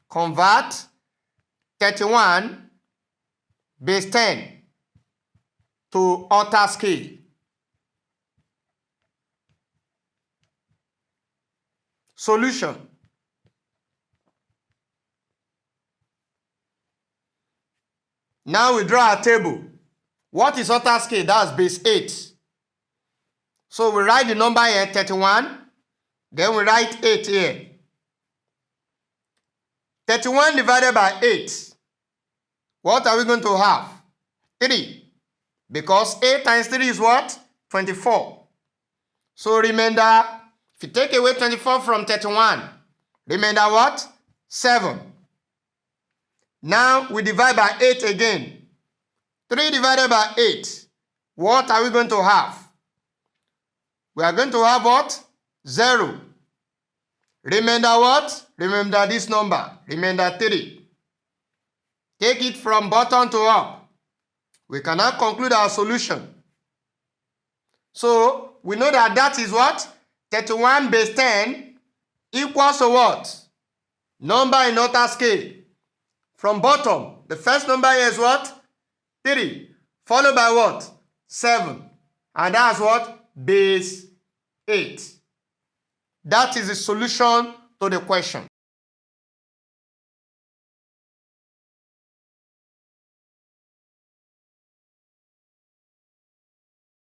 convert 31 base 10 to octal scale. Solution. Now we draw a table. What is octal scale? That's base 8. So we write the number here, 31. Then we write 8 here. 31 divided by 8. What are we going to have? 3. Because 8 times 3 is what? 24. So remainder, if you take away 24 from 31, remainder what? 7. Now we divide by 8 again. 3 divided by 8. What are we going to have? We are going to have what? 0. Remainder what? Remember this number. Remainder 3. Take it from bottom to up. We can now conclude our solution. So, we know that that is what? 31 base 10 equals to what? Number in octal scale. From bottom, the first number here is what? 3. Followed by what? 7. And that's what? Base 8. That is the solution to the question.